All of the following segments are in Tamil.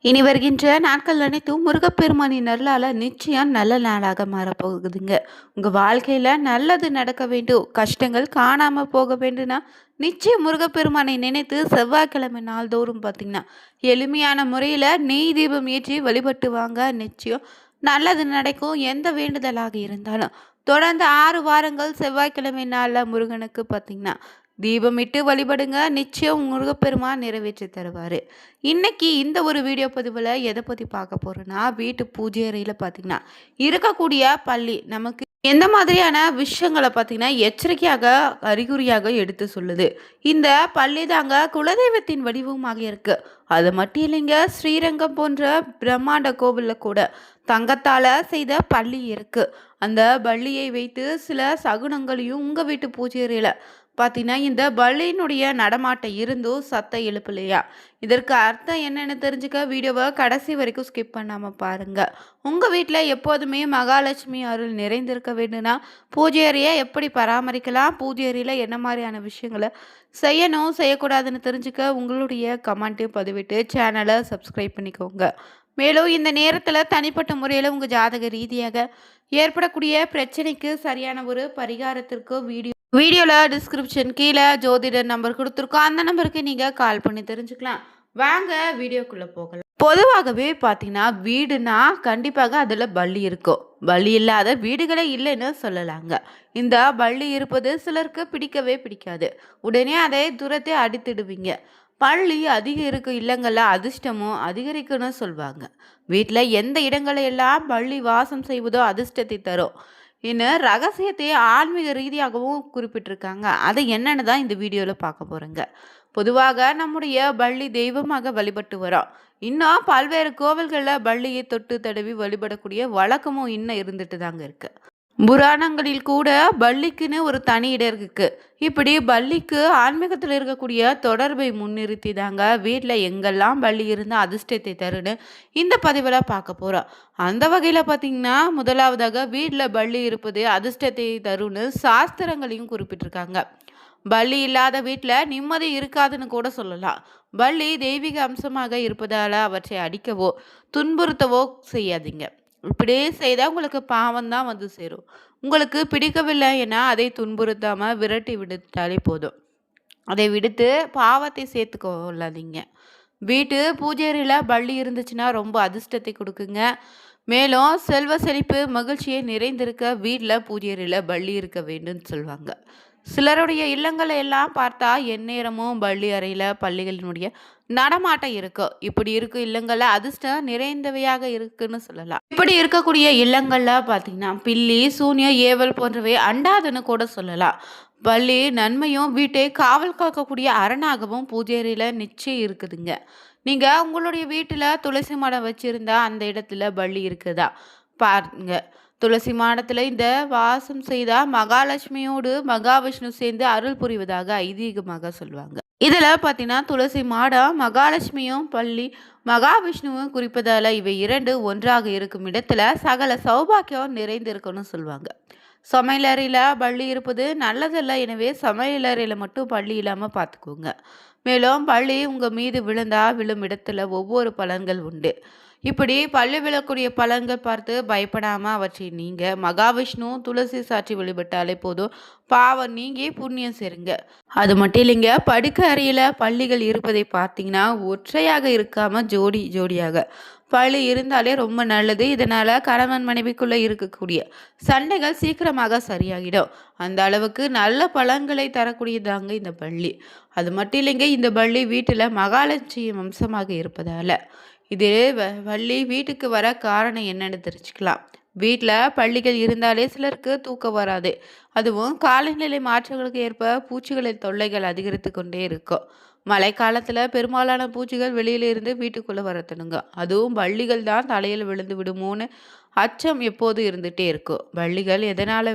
இனி வருகின்ற நாட்கள் அனைத்தும் முருகப்பெருமானின் அருளால நிச்சயம் நல்ல நாளாக மாறப்போகுதுங்க. உங்க வாழ்க்கையில நல்லது நடக்க வேண்டும், கஷ்டங்கள் காணாம போக வேண்டும்னா நிச்சயம் முருகப்பெருமானை நினைத்து செவ்வாய்க்கிழமை நாள்தோறும் பார்த்தீங்கன்னா எளிமையான முறையில் நெய் தீபம் ஏற்றி வழிபட்டு வாங்க. நிச்சயம் நல்லது நடக்கும். எந்த வேண்டுதலாக இருந்தாலும் தொடர்ந்து 6 வாரங்கள் செவ்வாய்க்கிழமை நாளில் முருகனுக்கு பார்த்தீங்கன்னா தீபமிட்டு வழிபடுங்க. நிச்சயம் முருகப்பெருமான் நிறைவேற்றி தருவார். இன்னைக்கு இந்த ஒரு வீடியோ பதிவில் எதை பற்றி பார்க்க போகிறோன்னா, வீட்டு பூஜை அறையில் பார்த்தீங்கன்னா இருக்கக்கூடிய பள்ளி நமக்கு எந்த மாதிரியான விஷயங்களை பார்த்தீங்கன்னா எச்சரிக்கையாக அறிகுறியாக எடுத்து சொல்லுது. இந்த பள்ளி தாங்க குலதெய்வத்தின் வடிவமாக இருக்கு. அது மட்டும் இல்லைங்க, ஸ்ரீரங்கம் போன்ற பிரம்மாண்ட கோவிலில் கூட தங்கத்தால் செய்த பள்ளி இருக்கு. அந்த பள்ளியை வைத்து சில சகுனங்களையும் உங்கள் வீட்டு பூஜை அறையில் பார்த்தீங்கன்னா இந்த பல்லினுடைய நடமாட்டம் இருந்தும் சத்தம் எழுப்பலையா? இதற்கு அர்த்தம் என்னன்னு தெரிஞ்சுக்க வீடியோவை கடைசி வரைக்கும் ஸ்கிப் பண்ணாமல் பாருங்கள். உங்கள் வீட்டில் எப்போதுமே மகாலட்சுமி அருள் நிறைந்திருக்க வேண்டும்னா பூஜை அறையை எப்படி பராமரிக்கலாம், பூஜை அறையில் என்ன மாதிரியான விஷயங்களை செய்யணும் செய்யக்கூடாதுன்னு தெரிஞ்சுக்க உங்களுடைய கமெண்ட்டையும் பதிவிட்டு சேனலை சப்ஸ்கிரைப் பண்ணிக்கோங்க. மேலும் இந்த நேரத்தில் தனிப்பட்ட முறையில் உங்கள் ஜாதக ரீதியாக ஏற்படக்கூடிய பிரச்சனைக்கு சரியான ஒரு பரிகாரத்திற்கு வீடியோவில் டிஸ்கிரிப்ஷன் கீழே ஜோதிடர் நம்பர் கொடுத்துருக்கோம். அந்த நம்பருக்கு நீங்கள் கால் பண்ணி தெரிஞ்சுக்கலாம். வாங்க வீடியோக்குள்ளே போகலாம். பொதுவாகவே பார்த்தீங்கன்னா வீடுனா கண்டிப்பாக அதில் பள்ளி இருக்கும். பள்ளி இல்லாத வீடுகளே இல்லைன்னு சொல்லலாங்க. இந்த பள்ளி இருப்பது சிலருக்கு பிடிக்கவே பிடிக்காது. உடனே அதை தூரத்தை அடித்திடுவீங்க. பள்ளி அதிகம் இருக்கும் இல்லங்களில் அதிர்ஷ்டமும் அதிகரிக்குன்னு சொல்லுவாங்க. வீட்டில் எந்த இடங்களையெல்லாம் பள்ளி வாசம் செய்வதோ அதிர்ஷ்டத்தை தரும் இன்னும் ரகசியத்தை ஆன்மீக ரீதியாகவும் குறிப்பிட்டிருக்காங்க. அதை என்னன்னு தான் இந்த வீடியோவில் பார்க்க போகிறேங்க. பொதுவாக நம்முடைய பள்ளி தெய்வமாக வழிபட்டு வரோம். இன்னும் பல்வேறு கோவில்களில் பள்ளியை தொட்டு தடவி வழிபடக்கூடிய வழக்கமும் இன்னும் இருந்துட்டு தாங்க இருக்கு. புராணங்களில் கூட பள்ளிக்குன்னு ஒரு தனி இடம் இருக்கு. இப்படி பள்ளிக்கு ஆன்மீகத்தில் இருக்கக்கூடிய தொடர்பை முன்னிறுத்தி தாங்க வீட்டில் எங்கெல்லாம் பள்ளி இருந்தால் அதிர்ஷ்டத்தை தருன்னு இந்த பதிவில் பார்க்க போகிறோம். அந்த வகையில் பார்த்தீங்கன்னா முதலாவதாக வீட்டில் பள்ளி இருப்பது அதிர்ஷ்டத்தை தருன்னு சாஸ்திரங்களையும் குறிப்பிட்டிருக்காங்க. பள்ளி இல்லாத வீட்டில் நிம்மதி இருக்காதுன்னு கூட சொல்லலாம். பள்ளி தெய்வீக அம்சமாக இருப்பதால் அவற்றை அடிக்கவோ துன்புறுத்தவோ செய்யாதீங்க. இப்படியே செய்தால் உங்களுக்கு பாவம் தான் வந்து சேரும். உங்களுக்கு பிடிக்கவில்லை என அதை துன்புறுத்தாமல் விரட்டி விடுத்தாலே போதும். அதை விடுத்து பாவத்தை சேர்த்துக்கொள்ளாதீங்க. வீட்டு பூஜையில் பள்ளி இருந்துச்சுன்னா ரொம்ப அதிர்ஷ்டத்தை கொடுக்குங்க. மேலும் செல்வ செழிப்பு மகிழ்ச்சியை நிறைந்திருக்க வீட்டில் பூஜையில் பள்ளி இருக்க வேண்டும்னு சொல்லுவாங்க. சிலருடைய இல்லங்களை எல்லாம் பார்த்தா எந்நேரமும் பள்ளி அறையில் பள்ளிகளினுடைய நடமாட்டம் இருக்கும். இப்படி இருக்கும் இல்லங்கள்ல அதிர்ஷ்டம் நிறைந்தவையாக இருக்குன்னு சொல்லலாம். இப்படி இருக்கக்கூடிய இல்லங்கள்ல பார்த்தீங்கன்னா பில்லி சூன்யம் ஏவல் போன்றவை அண்டாதுன்னு கூட சொல்லலாம். பள்ளி நன்மையும் வீட்டை காவல் காக்கக்கூடிய அரணாகவும் பூஜை அறையில் நிச்சயம் இருக்குதுங்க. நீங்கள் உங்களுடைய வீட்டில் துளசி மடம் வச்சுருந்தா அந்த இடத்துல பள்ளி இருக்குதா பாருங்க. துளசி மாடத்தில் இந்த வாசம் செய்தால் மகாலட்சுமியோடு மகாவிஷ்ணு சேர்ந்து அருள் புரிவதாக ஐதீகமாக சொல்லுவாங்க. இதில் பார்த்தீங்கன்னா துளசி மாடம் மகாலட்சுமியும் பள்ளி மகாவிஷ்ணுவும் குறிப்பதால் இவை இரண்டு ஒன்றாக இருக்கும் இடத்துல சகல சௌபாக்கியம் நிறைந்திருக்குன்னு சொல்லுவாங்க. சமையலறையில் பள்ளி இருப்பது நல்லதல்ல. எனவே சமையலறையில் மட்டும் பள்ளி இல்லாமல் பார்த்துக்கோங்க. மேலும் பள்ளி உங்கள் மீது விழும் இடத்துல ஒவ்வொரு பலன்கள் உண்டு. இப்படி பள்ளி விழக்கூடிய பலன்கள் பார்த்து பயப்படாமல் அவற்றை நீங்கள் மகாவிஷ்ணு துளசி சாற்றி வழிபட்டாலே போதும், பாவம் நீங்கி புண்ணியம் சேருங்க. அது மட்டும் இல்லைங்க, படுக்க அறையில் பள்ளிகள் இருப்பதை பார்த்தீங்கன்னா ஒற்றையாக இருக்காமல் ஜோடி ஜோடியாக பள்ளி இருந்தாலே ரொம்ப நல்லது. இதனால் கணவன் மனைவிக்குள்ளே இருக்கக்கூடிய சண்டைகள் சீக்கிரமாக சரியாகிடும். அந்த அளவுக்கு நல்ல பலன்களை தரக்கூடியதாங்க இந்த பள்ளி. அது மட்டும் இல்லைங்க, இந்த பள்ளி வீட்டில் மகாலட்சுமி வம்சமாக இருப்பதால் இது வள்ளி வீட்டுக்கு வர காரணம் என்னன்னு தெரிஞ்சுக்கலாம். வீட்டில் பள்ளிகள் இருந்தாலே சிலருக்கு தூக்கம் வராது. அதுவும் காலநிலை மாற்றங்களுக்கு ஏற்ப பூச்சிகளின் தொல்லைகள் அதிகரித்து கொண்டே இருக்கும். மழை காலத்தில் பெரும்பாலான பூச்சிகள் வெளியிலிருந்து வீட்டுக்குள்ளே வரத்தணுங்க. அதுவும் பள்ளிகள் தான் தலையில் விழுந்து விடுமோன்னு அச்சம் எப்போது இருந்துகிட்டே இருக்கும். பள்ளிகள் எதனால்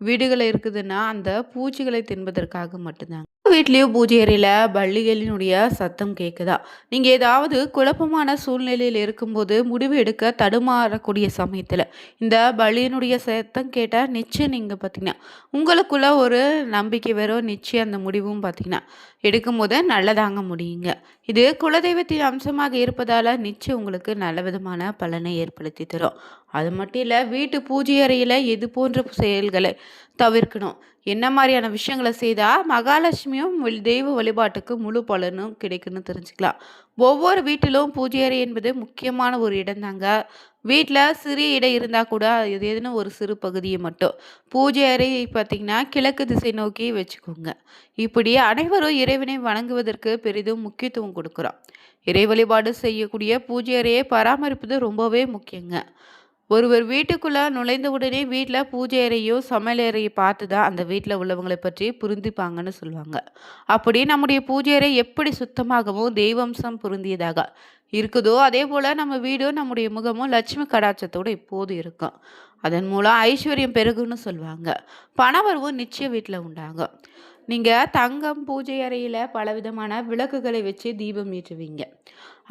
வீடுகள் இருக்குதுன்னா அந்த பூச்சிகளை தின்பதற்காக மட்டும்தாங்க. வீட்லேயும் பூஜை அறையில் பள்ளிகளினுடைய சத்தம் கேட்குதா? நீங்கள் ஏதாவது குழப்பமான சூழ்நிலையில் இருக்கும்போது முடிவு எடுக்க தடுமாறக்கூடிய சமயத்தில் இந்த பள்ளியினுடைய சத்தம் கேட்டால் நிச்சயம் நீங்கள் பார்த்தீங்கன்னா உங்களுக்குள்ள ஒரு நம்பிக்கை வரும். நிச்சயம் அந்த முடிவும் பார்த்தீங்கன்னா எடுக்கும்போது நல்லதாங்க முடியுங்க. இது குலதெய்வத்தின் அம்சமாக இருப்பதால நிச்சயம் உங்களுக்கு நல்ல விதமான பலனை ஏற்படுத்தி தரும். அது மட்டும் இல்ல, வீட்டு பூஜை அறையில இது போன்ற செயல்களை தவிர்க்கணும். என்ன மாரியான விஷயங்கள செய்தா மகாலட்சுமியும் தெய்வ வழிபாட்டுக்கு முழு பலனும் கிடைக்கும்னு தெரிஞ்சுக்கலாம். ஒவ்வொரு வீட்டிலும் பூஜை அறை என்பது முக்கியமான ஒரு இடம்தாங்க. வீட்ல சிறிய இடம் இருந்தா கூட அது ஏதேனும் ஒரு சிறு பகுதியை மட்டும் பூஜை அறை பார்த்தீங்கன்னா கிழக்கு திசை நோக்கி வச்சுக்கோங்க. இப்படி அனைவரும் இறைவனை வணங்குவதற்கு பெரிதும் முக்கியத்துவம் கொடுக்குறோம். இறை வழிபாடு செய்யக்கூடிய பூஜை அறையை பராமரிப்பது ரொம்பவே முக்கியங்க. ஒருவர் வீட்டுக்குள்ள நுழைந்தவுடனே வீட்ல பூஜை அறையோ, சமையலறையை பார்த்து தான் அந்த வீட்ல உள்ளவங்கள பற்றி புரிந்துப்பாங்கன்னு சொல்லுவாங்க. அப்படி நம்முடைய பூஜை அறை எப்படி சுத்தமாகவும், தெய்வம்சம் பொருந்தியதாக இருக்குதோ, அதேபோல நம்ம வீடும், நம்முடைய முகமும் லட்சுமி கடாட்சத்தோட எப்போதும் இருக்கும். அதன் மூலம் ஐஸ்வர்யம் பெருகுன்னு சொல்லுவாங்க. பணவரவு நிச்சயம் வீட்ல உண்டாகும். நீங்க தங்கம் பூஜை அறையில பலவிதமான விளக்குகளை வச்சு தீபம் ஏற்றுவீங்க.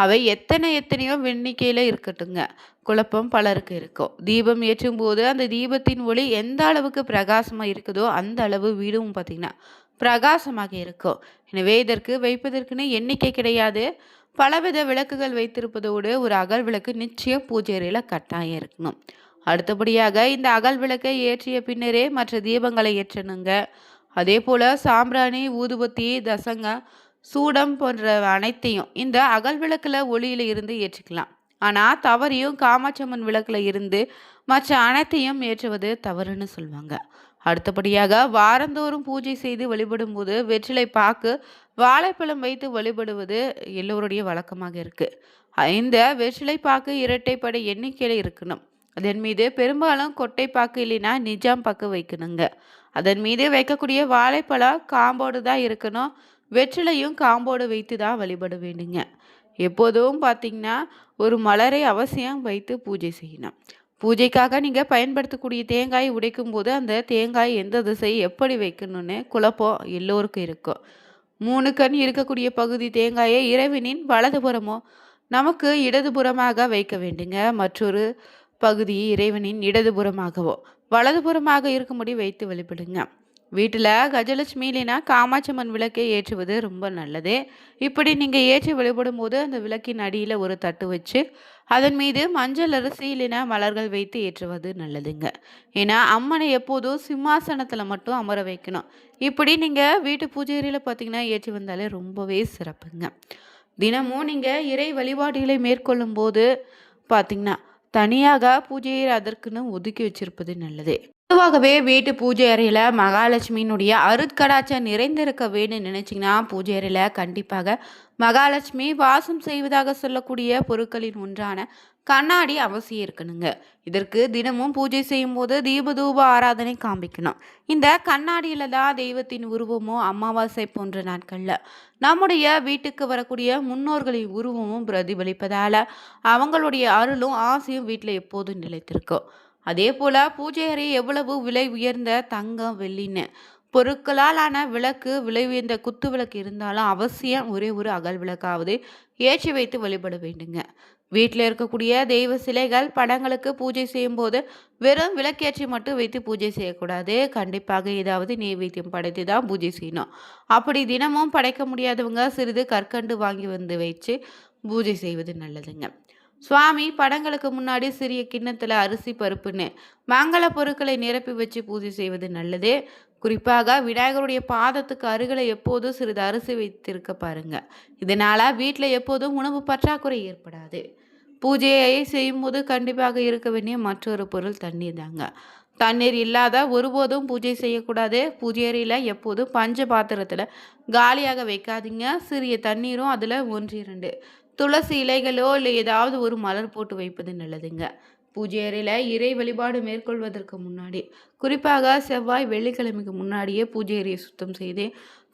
அவை எத்தனையோ எண்ணிக்கையில இருக்கட்டுங்க. குழப்பம் பலருக்கு இருக்கும். தீபம் ஏற்றும்போது அந்த தீபத்தின் ஒளி எந்த அளவுக்கு பிரகாசமா இருக்குதோ, அந்த அளவு வீடும் பார்த்தீங்கன்னா, பிரகாசமாக இருக்கும். எனவே இதற்கு வைப்பதற்குன்னு எண்ணிக்கை கிடையாது. பலவித விளக்குகள் வைத்திருப்பதோடு, ஒரு அகல் விளக்கு நிச்சயம் பூஜை அறையில கட்டாயம் இருக்கணும். அடுத்தபடியாக இந்த அகல் விளக்கை ஏற்றிய பின்னரே மற்ற தீபங்களை ஏற்றணுங்க. அதேபோல சாம்பிராணி, ஊதுபத்தி, தசங்க, சூடம் போன்ற அனைத்தையும் இந்த அகல் விளக்குல ஒளியில இருந்து ஏற்றிக்கலாம். ஆனா தவறியும் காமாட்சம்மன் விளக்குல இருந்து மற்ற அனைத்தையும் ஏற்றுவது தவறுன்னு சொல்லுவாங்க. அடுத்தபடியாக வாரந்தோறும் பூஜை செய்து வழிபடும் போது வெற்றிலை பாக்கு, வாழைப்பழம் வைத்து வழிபடுவது எல்லோருடைய வழக்கமாக இருக்கு. இந்த வெற்றிலை பாக்கு இரட்டைப்படை எண்ணிக்கையில இருக்கணும். அதன் மீது பெரும்பாலும் கொட்டை பாக்கு இல்லைன்னா நிஜாம் பாக்கு வைக்கணுங்க. அதன் மீது வைக்கக்கூடிய வாழைப்பழம் காம்போடு தான் இருக்கணும். வெற்றிலையும் காம்போடு வைத்து தான் வழிபட வேண்டுங்க. எப்போதும் பார்த்தீங்கன்னா, ஒரு மலரை அவசியம் வைத்து பூஜை செய்யணும். பூஜைக்காக நீங்கள் பயன்படுத்தக்கூடிய தேங்காய் உடைக்கும்போது, அந்த தேங்காய் எந்த திசை எப்படி வைக்கணும்னு குழப்பம் எல்லோருக்கும் இருக்கும். 3 கண் இருக்கக்கூடிய பகுதி தேங்காயை இறைவனின் வலதுபுறமோ, நமக்கு இடதுபுறமாக வைக்க வேண்டுங்க. மற்றொரு பகுதி இறைவனின் இடதுபுறமாகவோ, வலதுபுறமாக இருக்கும்படி வைத்து வழிபடுங்க. வீட்டில் கஜலட்சுமி இல்லைனா காமாட்சம்மன் விளக்கை ஏற்றுவது ரொம்ப நல்லது. இப்படி நீங்கள் ஏற்றி வழிபடும் போது அந்த விளக்கின் அடியில் ஒரு தட்டு வச்சு அதன் மீது மஞ்சள் அரிசி இல்லைனா மலர்கள் வைத்து ஏற்றுவது நல்லதுங்க. ஏன்னா அம்மனை எப்போதும் சிம்மாசனத்தில் மட்டும் அமர வைக்கணும். இப்படி நீங்கள் வீட்டு பூஜைகளில் பார்த்தீங்கன்னா ஏற்றி வந்தாலே ரொம்பவே சிறப்புங்க. தினமும் நீங்கள் இறை வழிபாடுகளை மேற்கொள்ளும் போது பார்த்தீங்கன்னா தனியாக பூஜையை அதற்குன்னு ஒதுக்கி வச்சிருப்பது நல்லது. பொதுவாகவே வீட்டு பூஜை அறையில் மகாலட்சுமியினுடைய அருட்கடாட்சம் நிறைந்திருக்க வேணும்னு நினைச்சிங்கன்னா பூஜை அறையில் கண்டிப்பாக மகாலட்சுமி வாசம் செய்வதாக சொல்லக்கூடிய பொருட்களின் ஒன்றான கண்ணாடி அவசியம் இருக்கணுங்க. இதற்கு தினமும் பூஜை செய்யும் போது தீபதூப ஆராதனை காண்பிக்கணும். இந்த கண்ணாடியில தான் தெய்வத்தின் உருவமும் அமாவாசை போன்ற நாட்கள்ல நம்முடைய வீட்டுக்கு வரக்கூடிய முன்னோர்களின் உருவமும் பிரதிபலிப்பதால அவங்களுடைய அருளும் ஆசையும் வீட்டில் எப்போதும் நிலைத்திருக்கும். அதே போல பூஜை அறை எவ்வளவு விலை உயர்ந்த தங்கம், வெள்ளின்னு பொருட்களால் ஆன விளக்கு, விலை உயர்ந்த குத்து விளக்கு இருந்தாலும் அவசியம் ஒரே ஒரு அகல் விளக்காவது ஏற்றி வைத்து வழிபட வேண்டுங்க. வீட்டில் இருக்கக்கூடிய தெய்வ சிலைகள், படங்களுக்கு பூஜை செய்யும் போது வெறும் விளக்கேற்றி மட்டும் வைத்து பூஜை செய்யக்கூடாது. கண்டிப்பாக ஏதாவது நெய்வேத்தியம் படைத்து தான் பூஜை செய்யணும். அப்படி தினமும் படைக்க முடியாதவங்க சிறிது கற்கண்டு வாங்கி வந்து வச்சு பூஜை செய்வது நல்லதுங்க. சுவாமி படங்களுக்கு முன்னாடி சிறிய கிண்ணத்துல அரிசி, பருப்புன்னு மங்கள பொருட்களை நிரப்பி வச்சு பூஜை செய்வது நல்லது. குறிப்பாக விநாயகருடைய பாதத்துக்கு அருகில எப்போதும் சிறிது அரிசி வைத்திருக்க பாருங்க. இதனால வீட்டில் எப்போதும் உணவு பற்றாக்குறை ஏற்படாது. பூஜையை செய்யும்போது கண்டிப்பாக இருக்க வேண்டிய மற்றொரு பொருள் தண்ணீர் தாங்க. தண்ணீர் இல்லாத ஒருபோதும் பூஜை செய்யக்கூடாது. பூஜை அறையில் எப்போதும் பஞ்ச பாத்திரத்தில் காலியாக வைக்காதீங்க. சிறிய தண்ணீரும் அதில் 1, 2 துளசி இலைகளோ இல்லை ஏதாவது ஒரு மலர் போட்டு வைப்பது நல்லதுங்க. பூஜை அறையில் இறை வழிபாடு மேற்கொள்வதற்கு முன்னாடி, குறிப்பாக செவ்வாய், வெள்ளிக்கிழமைக்கு முன்னாடியே பூஜை அறையை சுத்தம் செய்து,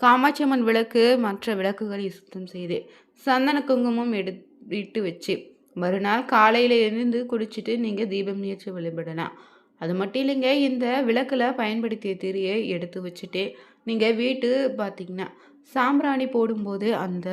காமாட்சியம்மன் விளக்கு, மற்ற விளக்குகளை சுத்தம் செய்து, சந்தன குங்குமம் இட்டு வச்சு, மறுநாள் காலையில் எழுந்து குடிச்சிட்டு நீங்கள் தீபம் ஏற்றி வழிபடலாம். அது மட்டும் இல்லைங்க, இந்த விளக்கில் பயன்படுத்திய திரியை எடுத்து வச்சுட்டு நீங்கள் வீட்டு பார்த்தீங்கன்னா சாம்பிராணி போடும்போது அந்த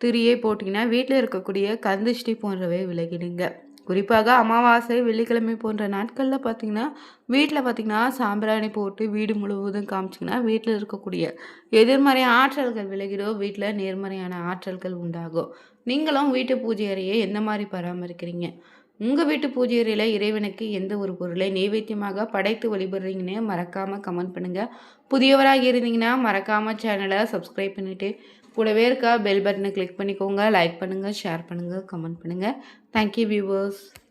திரியை போட்டிங்கன்னா வீட்டில் இருக்கக்கூடிய கந்திஷ்டி போன்றவை விலகிடுங்க. குறிப்பாக அமாவாசை, வெள்ளிக்கிழமை போன்ற நாட்கள்ல பார்த்தீங்கன்னா, வீட்ல பார்த்தீங்கன்னா, சாம்பிராணி போட்டு வீடு முழுவதும் காமிச்சிங்கன்னா, வீட்ல இருக்கக்கூடிய எதிர்மறை ஆற்றல்கள் விலகிடும். வீட்ல நேர்மறையான ஆற்றல்கள் உண்டாகும். நீங்களும் வீட்டு பூஜை அறையை எந்த மாரி பராமரிக்கிறீங்க? உங்க வீட்டு பூஜை அறையில இறைவனுக்கு எந்த ஒரு பொருளை நெய்வேத்தியமாக படைத்து வழிபடுறீங்கன்னு மறக்காம கமெண்ட் பண்ணுங்க. புதியவராக இருந்தீங்கன்னா, மறக்காம சேனல சப்ஸ்கிரைப் பண்ணிட்டு, கூடவே இருக்க பெல் பட்டன கிளிக் பண்ணிக்கோங்க. லைக் பண்ணுங்க, ஷேர் பண்ணுங்க, கமெண்ட் பண்ணுங்க. Thank you viewers.